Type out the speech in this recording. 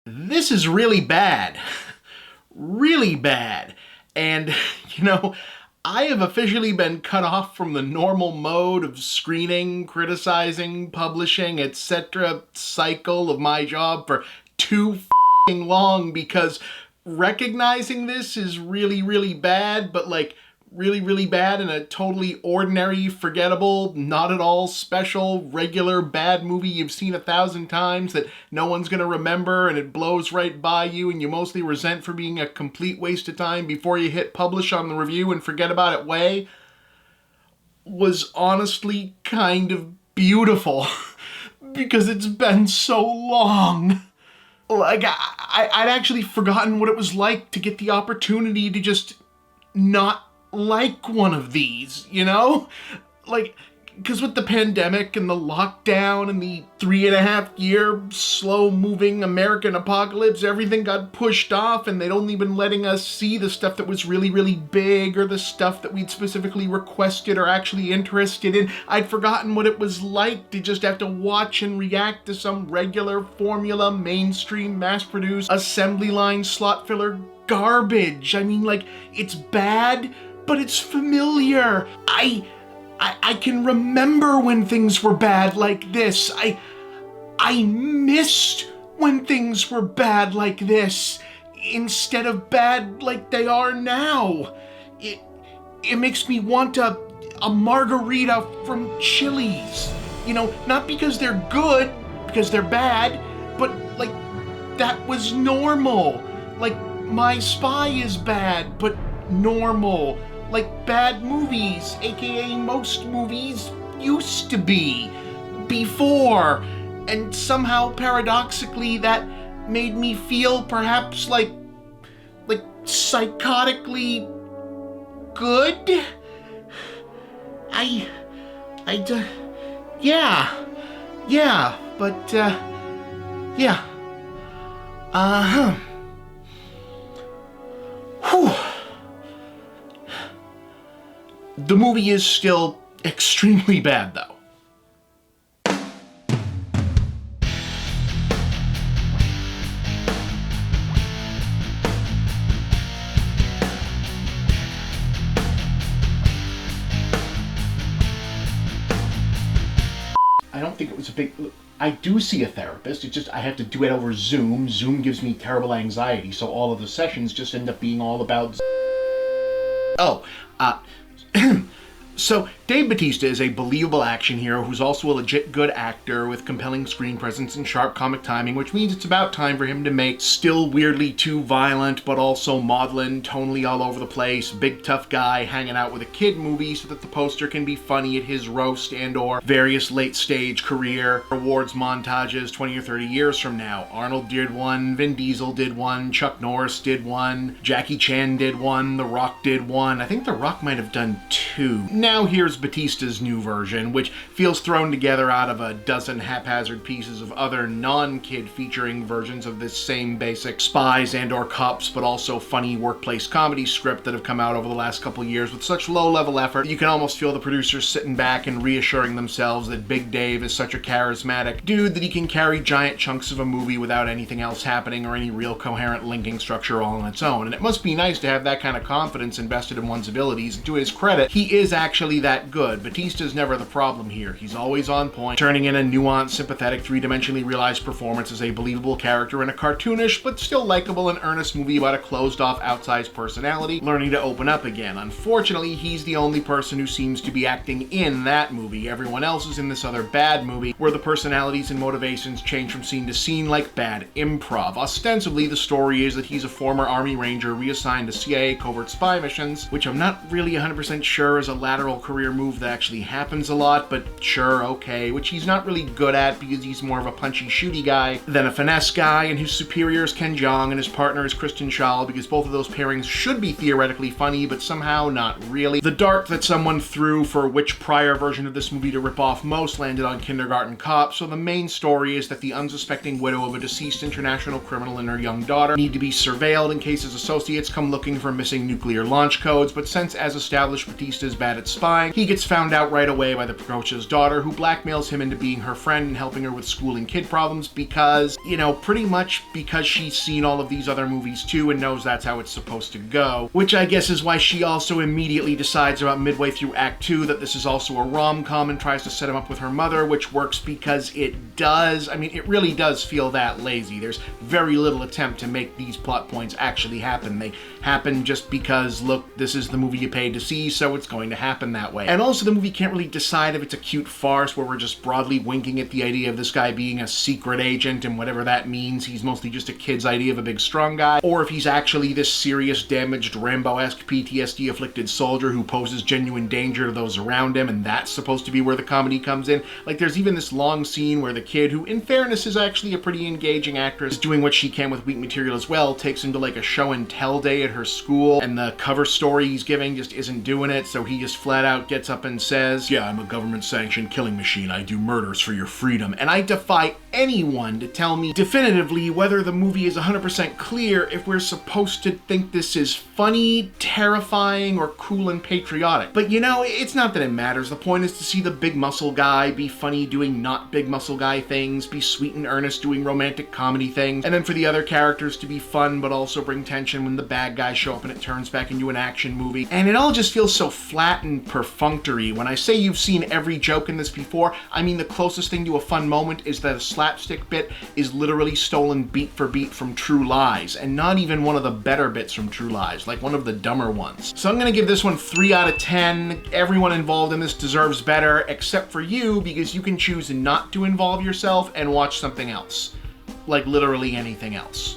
This is really bad. Really bad. And, you know, I have officially been cut off from the normal mode of screening, criticizing, publishing, etc. cycle of my job for too f***ing long, because recognizing this is really, really bad, but like really, really bad in a totally ordinary, forgettable, not at all special, regular bad movie you've seen 1,000 times that no one's gonna remember and it blows right by you and you mostly resent for being a complete waste of time before you hit publish on the review and forget about it way, was honestly kind of beautiful because it's been so long. Like, I'd actually forgotten what it was like to get the opportunity to just not like one of these, you know? Like, because with the pandemic and the lockdown and the 3.5-year slow-moving American apocalypse, everything got pushed off and they'd only been letting us see the stuff that was really, really big or the stuff that we'd specifically requested or actually interested in. I'd forgotten what it was like to just have to watch and react to some regular formula, mainstream, mass-produced, assembly line, slot filler garbage. I mean, like, it's bad, but it's familiar. I can remember when things were bad like this. I missed when things were bad like this instead of bad like they are now. It makes me want a margarita from Chili's. You know, not because they're good, because they're bad, but like that was normal. Like My Spy is bad, but normal. Like bad movies, aka most movies, used to be before. And somehow, paradoxically, that made me feel perhaps like psychotically good? Yeah. Whew. The movie is still extremely bad, though. I don't think it was a big... I do see a therapist, it's just I have to do it over Zoom. Zoom gives me terrible anxiety, so all of the sessions just end up being all about... So, Dave Bautista is a believable action hero who's also a legit good actor with compelling screen presence and sharp comic timing, which means it's about time for him to make still weirdly too violent, but also maudlin, tonally all over the place, big tough guy hanging out with a kid movie so that the poster can be funny at his roast and or various late stage career awards montages 20 or 30 years from now. Arnold did one, Vin Diesel did one, Chuck Norris did one, Jackie Chan did one, The Rock did one. I think The Rock might have done 2. Now here's Bautista's new version, which feels thrown together out of a dozen haphazard pieces of other non-kid featuring versions of this same basic spies and or cops, but also funny workplace comedy script that have come out over the last couple years with such low-level effort you can almost feel the producers sitting back and reassuring themselves that Big Dave is such a charismatic dude that he can carry giant chunks of a movie without anything else happening or any real coherent linking structure all on its own. And it must be nice to have that kind of confidence invested in one's abilities, and to his credit, he is actually that good. Bautista's never the problem here. He's always on point, turning in a nuanced, sympathetic, three-dimensionally realized performance as a believable character in a cartoonish, but still likable and earnest movie about a closed-off, outsized personality learning to open up again. Unfortunately, he's the only person who seems to be acting in that movie. Everyone else is in this other bad movie, where the personalities and motivations change from scene to scene like bad improv. Ostensibly, the story is that he's a former Army Ranger reassigned to CIA covert spy missions, which I'm not really 100% sure is a lateral career move that actually happens a lot, but sure, okay, which he's not really good at because he's more of a punchy shooty guy than a finesse guy, and his superior is Ken Jeong and his partner is Kristen Schaal, because both of those pairings should be theoretically funny, but somehow not really. The dart that someone threw for which prior version of this movie to rip off most landed on Kindergarten Cop, so the main story is that the unsuspecting widow of a deceased international criminal and her young daughter need to be surveilled in case his associates come looking for missing nuclear launch codes, but since, as established, Bautista is bad at spying. He gets found out right away by the precocious daughter, who blackmails him into being her friend and helping her with school and kid problems because, you know, pretty much because she's seen all of these other movies too and knows that's how it's supposed to go. Which I guess is why she also immediately decides about midway through Act 2 that this is also a rom-com and tries to set him up with her mother, which works because it does. I mean, it really does feel that lazy. There's very little attempt to make these plot points actually happen. They happen just because, look, this is the movie you paid to see, so it's going to happen that way. And also the movie can't really decide if it's a cute farce where we're just broadly winking at the idea of this guy being a secret agent and whatever that means, he's mostly just a kid's idea of a big strong guy, or if he's actually this serious, damaged, Rambo-esque, PTSD-afflicted soldier who poses genuine danger to those around him, and that's supposed to be where the comedy comes in. Like, there's even this long scene where the kid, who in fairness is actually a pretty engaging actress, doing what she can with weak material as well, takes him to like a show and tell day at her school, and the cover story he's giving just isn't doing it, so he just flat out gets up and says, "Yeah, I'm a government-sanctioned killing machine. I do murders for your freedom." And I defy anyone to tell me definitively whether the movie is 100% clear if we're supposed to think this is funny, terrifying, or cool and patriotic. But you know, it's not that it matters. The point is to see the big muscle guy be funny doing not big muscle guy things, be sweet and earnest doing romantic comedy things, and then for the other characters to be fun but also bring tension when the bad guys show up and it turns back into an action movie. And it all just feels so flat and perfunctory. When I say you've seen every joke in this before, I mean the closest thing to a fun moment is that a slapstick bit is literally stolen beat for beat from True Lies, and not even one of the better bits from True Lies, like one of the dumber ones. So I'm gonna give this one 3 out of 10. Everyone involved in this deserves better, except for you, because you can choose not to involve yourself and watch something else. Like literally anything else.